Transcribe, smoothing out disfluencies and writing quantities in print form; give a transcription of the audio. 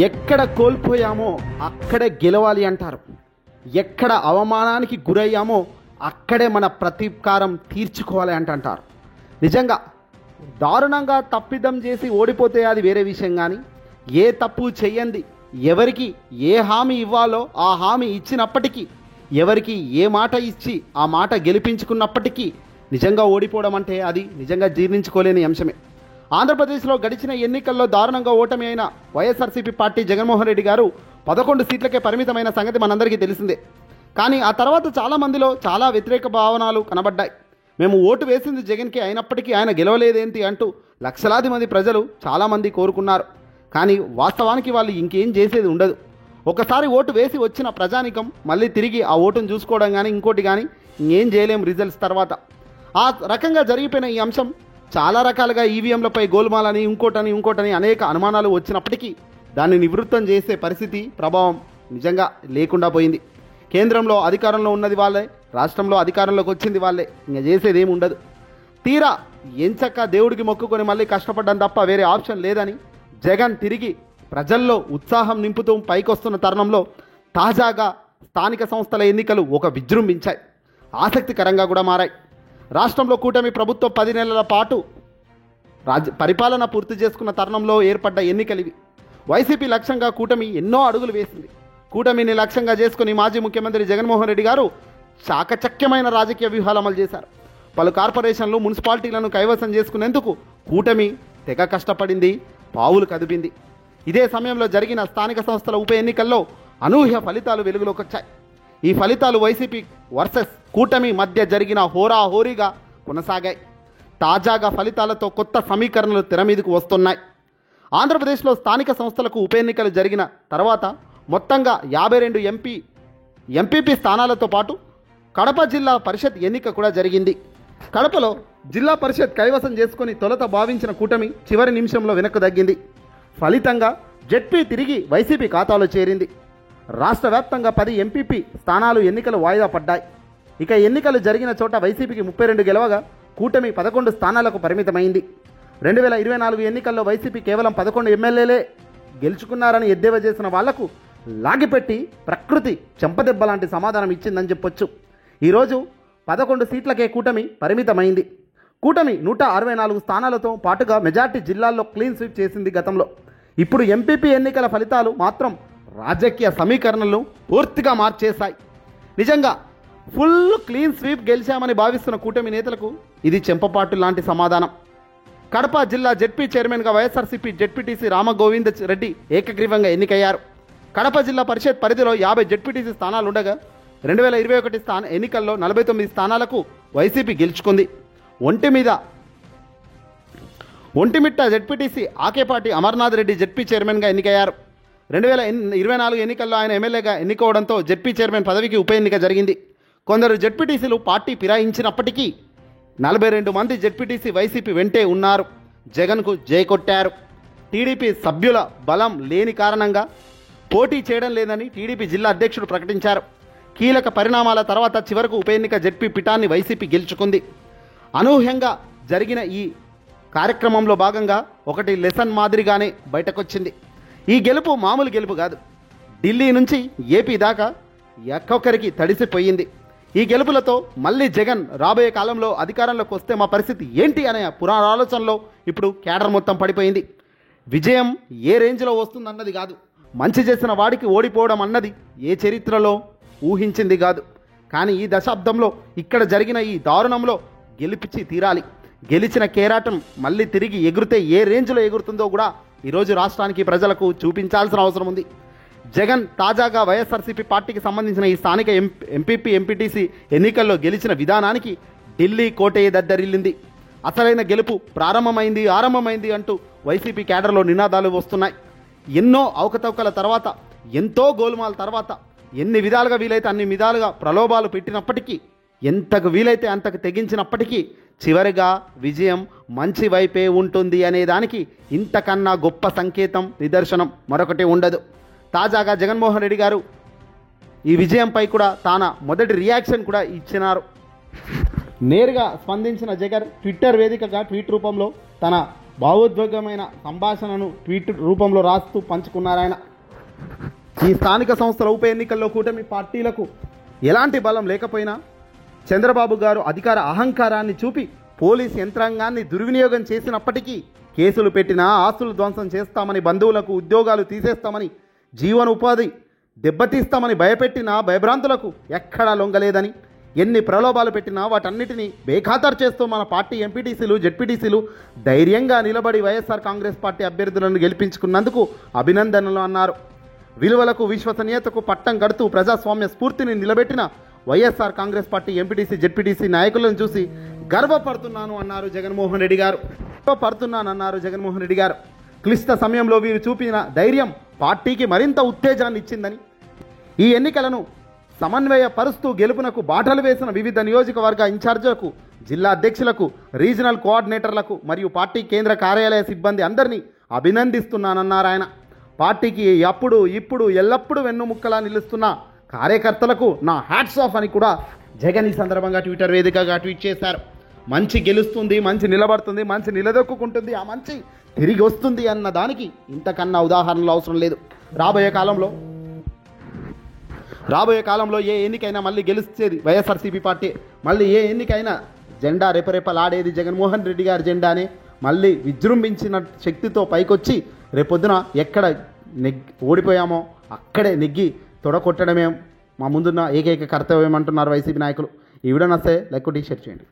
ఎక్కడ కోల్పోయామో అక్కడే గెలవాలి అంటారు. ఎక్కడ అవమానానికి గురయ్యామో అక్కడే మన ప్రతీకారం తీర్చుకోవాలి అంటారు. నిజంగా దారుణంగా తప్పిదం చేసి ఓడిపోతే అది వేరే విషయం, కానీ ఏ తప్పు చెయ్యంది ఎవరికి ఏ హామీ ఇవ్వాలో ఆ హామీ ఇచ్చినప్పటికీ, ఎవరికి ఏ మాట ఇచ్చి ఆ మాట గెలిపించుకున్నప్పటికీ నిజంగా ఓడిపోవడం అంటే అది నిజంగా జీర్ణించుకోలేని అంశమే. ఆంధ్రప్రదేశ్లో గడిచిన ఎన్నికల్లో దారుణంగా ఓటమి అయిన వైఎస్ఆర్సీపీ పార్టీ జగన్మోహన్ రెడ్డి గారు 11 సీట్లకే పరిమితమైన సంగతి మనందరికీ తెలిసిందే. కానీ ఆ తర్వాత చాలామందిలో చాలా వ్యతిరేక భావనలు కనబడ్డాయి. మేము ఓటు వేసింది జగన్కి అయినప్పటికీ ఆయన గెలవలేదేంటి అంటూ లక్షలాది మంది ప్రజలు చాలామంది కోరుకున్నారు. కానీ వాస్తవానికి వాళ్ళు ఇంకేం చేసేది ఉండదు. ఒకసారి ఓటు వేసి వచ్చిన ప్రజానికం మళ్ళీ తిరిగి ఆ ఓటును చూసుకోవడం కానీ ఇంకోటి కానీ ఇంకేం చేయలేం రిజల్ట్స్ తర్వాత. ఆ రకంగా జరిగిపోయిన ఈ అంశం చాలా రకాలుగా ఈవీఎంలపై గోల్మాలని ఇంకోటని అనేక అనుమానాలు వచ్చినప్పటికీ దాన్ని నివృత్తం చేసే పరిస్థితి ప్రభావం నిజంగా లేకుండా పోయింది. కేంద్రంలో అధికారంలో ఉన్నది వాళ్ళే, రాష్ట్రంలో అధికారంలోకి వచ్చింది వాళ్ళే, ఇంకా చేసేది ఏమి ఉండదు. తీరా ఎంచక్క దేవుడికి మొక్కుకొని మళ్ళీ కష్టపడ్డం తప్ప వేరే ఆప్షన్ లేదని జగన్ తిరిగి ప్రజల్లో ఉత్సాహం నింపుతూ పైకొస్తున్న తరుణంలో తాజాగా స్థానిక సంస్థల ఎన్నికలు ఒక విజృంభించాయి, ఆసక్తికరంగా కూడా మారాయి. రాష్ట్రంలో కూటమి ప్రభుత్వం 10 నెలల పాటు పరిపాలన పూర్తి చేసుకున్న తరుణంలో ఏర్పడ్డ ఎన్నికలు ఇవి. వైసీపీ లక్ష్యంగా కూటమి ఎన్నో అడుగులు వేసింది. కూటమిని లక్ష్యంగా చేసుకుని మాజీ ముఖ్యమంత్రి జగన్మోహన్ రెడ్డి గారు చాకచక్యమైన రాజకీయ వ్యూహాలు అమలు చేశారు. పలు కార్పొరేషన్లు, మున్సిపాలిటీలను కైవసం చేసుకునేందుకు కూటమి తెగ కష్టపడింది, పావులు కదిపింది. ఇదే సమయంలో జరిగిన స్థానిక సంస్థల ఉప ఎన్నికల్లో అనూహ్య ఫలితాలు వెలుగులోకి వచ్చాయి. ఈ ఫలితాలు వైసీపీ వర్సెస్ కూటమి మధ్య జరిగిన హోరాహోరీగా కొనసాగాయి. తాజాగా ఫలితాలతో కొత్త సమీకరణలు తెర మీదకు వస్తున్నాయి. ఆంధ్రప్రదేశ్లో స్థానిక సంస్థలకు ఉప ఎన్నికలు జరిగిన తర్వాత మొత్తంగా 52 ఎంపీపీ స్థానాలతో పాటు కడప జిల్లా పరిషత్ ఎన్నిక కూడా జరిగింది. కడపలో జిల్లా పరిషత్ కైవసం చేసుకుని తొలుత భావించిన కూటమి చివరి నిమిషంలో వెనక్కు తగ్గింది. ఫలితంగా జెడ్పీ తిరిగి వైసీపీ ఖాతాలో చేరింది. రాష్ట్ర వ్యాప్తంగా 10 ఎంపీపీ స్థానాలు ఎన్నికలు వాయిదా పడ్డాయి. ఇక ఎన్నికలు జరిగిన చోట వైసీపీకి 32 గెలవగా కూటమి 11 స్థానాలకు పరిమితమైంది. 2024 ఎన్నికల్లో వైసీపీ కేవలం 11 ఎమ్మెల్యేలే గెలుచుకున్నారని ఎద్దేవా చేసిన వాళ్లకు లాగిపెట్టి ప్రకృతి చెంపదెబ్బ లాంటి సమాధానం ఇచ్చిందని చెప్పొచ్చు. ఈరోజు 11 సీట్లకే కూటమి పరిమితమైంది. కూటమి 164 స్థానాలతో పాటుగా మెజార్టీ జిల్లాల్లో క్లీన్ స్వీప్ చేసింది గతంలో. ఇప్పుడు ఎంపీపీ ఎన్నికల ఫలితాలు మాత్రం రాజకీయ సమీకరణలను పూర్తిగా మార్చేశాయి. నిజంగా ఫుల్ క్లీన్ స్వీప్ గెలిచామని భావిస్తున్న కూటమి నేతలకు ఇది చెంపపాటు లాంటి సమాధానం. కడప జిల్లా జెడ్పీ చైర్మన్గా వైఎస్ఆర్సీపీ జెడ్పీటీసీ రామగోవింద రెడ్డి ఏకగ్రీవంగా ఎన్నికయ్యారు. కడప జిల్లా పరిషత్ పరిధిలో 50 జెడ్పీటీసీ స్థానాలు ఉండగా 2021 ఎన్నికల్లో 49 స్థానాలకు వైసీపీ గెలుచుకుంది. ఒంటిమిట్ట జెడ్పీటీసీ ఆకేపాటి అమర్నాథ్ రెడ్డి జెడ్పీ చైర్మన్గా ఎన్నికయ్యారు. 2024 ఎన్నికల్లో ఆయన ఎమ్మెల్యేగా ఎన్నికోవడంతో జెడ్పీ చైర్మన్ పదవికి ఉప ఎన్నిక జరిగింది. కొందరు జెడ్పీటీసీలు పార్టీ ఫిరాయించినప్పటికీ 42 మంది జెడ్పీటీసీ వైసీపీ వెంటే ఉన్నారు. జగన్కు జై కొట్టారు. టీడీపీ సభ్యుల బలం లేని కారణంగా పోటీ చేయడం లేదని టీడీపీ జిల్లా అధ్యక్షుడు ప్రకటించారు. కీలక పరిణామాల తర్వాత చివరకు ఉప ఎన్నిక జెడ్పీ పీఠాన్ని వైసీపీ గెలుచుకుంది. అనూహ్యంగా జరిగిన ఈ కార్యక్రమంలో భాగంగా ఒకటి లెసన్ మాదిరిగానే బయటకొచ్చింది. ఈ గెలుపు మామూలు గెలుపు కాదు. ఢిల్లీ నుంచి ఏపీ దాకా ఒక్కొక్కరికి తడిసిపోయింది. ఈ గెలుపులతో మళ్ళీ జగన్ రాబోయే కాలంలో అధికారంలోకి వస్తే మా పరిస్థితి ఏంటి అనే పునరాలోచనలో ఇప్పుడు క్యాడర్ మొత్తం పడిపోయింది. విజయం ఏ రేంజ్లో వస్తుందన్నది కాదు, మంచి చేసిన వాడికి ఓడిపోవడం అన్నది ఏ చరిత్రలో ఊహించింది కాదు. కానీ ఈ దశాబ్దంలో ఇక్కడ జరిగిన ఈ దారుణంలో గెలిపించి తీరాలి. గెలిచిన కేరాటం మళ్ళీ తిరిగి ఎగురితే ఏ రేంజ్లో ఎగురుతుందో కూడా ఈరోజు రాష్ట్రానికి ప్రజలకు చూపించాల్సిన అవసరం ఉంది. జగన్ తాజాగా వైఎస్ఆర్సీపీ పార్టీకి సంబంధించిన ఈ స్థానిక ఎంపీపీ ఎంపీటీసీ ఎన్నికల్లో గెలిచిన విధానానికి ఢిల్లీ కోటయ్య దద్దరిల్లింది. అసలైన గెలుపు ఆరంభమైంది అంటూ వైసీపీ క్యాడర్లో నినాదాలు వస్తున్నాయి. ఎన్నో అవకతవకల తర్వాత, ఎంతో గోల్మాల తర్వాత, ఎన్ని విధాలుగా వీలైతే అన్ని విధాలుగా ప్రలోభాలు పెట్టినప్పటికీ, ఎంతకు వీలైతే అంతకు తెగించినప్పటికీ చివరిగా విజయం మంచి వైపే ఉంటుంది అనేదానికి ఇంతకన్నా గొప్ప సంకేతం, నిదర్శనం మరొకటి ఉండదు. తాజాగా జగన్మోహన్ రెడ్డి గారు ఈ విజయంపై కూడా తన మొదటి రియాక్షన్ కూడా ఇచ్చినారు. నేరుగా స్పందించిన జగన్ ట్విట్టర్ వేదికగా ట్వీట్ రూపంలో తన భావోద్వేగమైన సంభాషణను ట్వీట్ రూపంలో రాస్తూ పంచుకున్నారాయన. ఈ స్థానిక సంస్థల ఉప ఎన్నికల్లో కూటమి పార్టీలకు ఎలాంటి బలం లేకపోయినా చంద్రబాబు గారు అధికార అహంకారాన్ని చూపి పోలీస్ యంత్రాంగాన్ని దుర్వినియోగం చేసినప్పటికీ కేసులు పెట్టినా, ఆస్తులు ధ్వంసం చేస్తామని, బంధువులకు ఉద్యోగాలు తీసేస్తామని, జీవన ఉపాధి దెబ్బతీస్తామని భయపెట్టిన భయభ్రాంతులకు ఎక్కడా లొంగలేదని, ఎన్ని ప్రలోభాలు పెట్టినా వాటన్నిటినీ బేఖాతరు చేస్తూ మన పార్టీ ఎంపీటీసీలు, జెడ్పీటీసీలు ధైర్యంగా నిలబడి వైఎస్ఆర్ కాంగ్రెస్ పార్టీ అభ్యర్థులను గెలిపించుకున్నందుకు అభినందనలు అన్నారు. విలువలకు, విశ్వసనీయతకు పట్టం కడుతూ ప్రజాస్వామ్య స్ఫూర్తిని నిలబెట్టిన YSR Congress party MPTC, ZPTC నాయకులను చూసి గర్వపడుతున్నాను అన్నారు జగన్మోహన్ రెడ్డి గారు. క్లిష్ట సమయంలో వీరు చూపిన ధైర్యం పార్టీకి మరింత ఉత్తేజాన్ని ఇచ్చిందని, ఈ ఎన్నికలను సమన్వయపరుస్తూ గెలుపునకు బాటలు వేసిన వివిధ నియోజకవర్గ ఇన్ఛార్జీలకు, జిల్లా అధ్యక్షులకు, రీజనల్ కోఆర్డినేటర్లకు మరియు పార్టీ కేంద్ర కార్యాలయ సిబ్బంది అందరినీ అభినందిస్తున్నానన్నారు ఆయన. పార్టీకి అప్పుడు ఇప్పుడు ఎల్లప్పుడూ వెన్నుముక్కలా నిలుస్తున్న కార్యకర్తలకు నా హ్యాట్స్ ఆఫ్ అని కూడా జగన్ ఈ సందర్భంగా ట్విట్టర్ వేదికగా ట్వీట్ చేశారు. మంచి గెలుస్తుంది, మంచి నిలబడుతుంది, మంచి నిలదొక్కుంటుంది, ఆ మంచి తిరిగి వస్తుంది అన్న దానికి ఇంతకన్నా ఉదాహరణలు అవసరం లేదు. రాబోయే కాలంలో ఏ ఎన్నికైనా మళ్ళీ గెలిచేది వైఎస్ఆర్సీపీ పార్టీ. మళ్ళీ ఏ ఎన్నికైనా జెండా రెపరెపలాడేది జగన్మోహన్ రెడ్డి గారి జెండానే. మళ్ళీ విజృంభించిన శక్తితో పైకొచ్చి రేపొద్దున ఎక్కడ ఓడిపోయామో అక్కడే నెగ్గి తొడగొట్టడమే మా ముందున్న ఏకైక కర్తవ్యం అంటున్నారు వైసీపీ నాయకులు. ఈ వీడియో నచ్చితే లైక్ కొట్టి షేర్ చేయండి.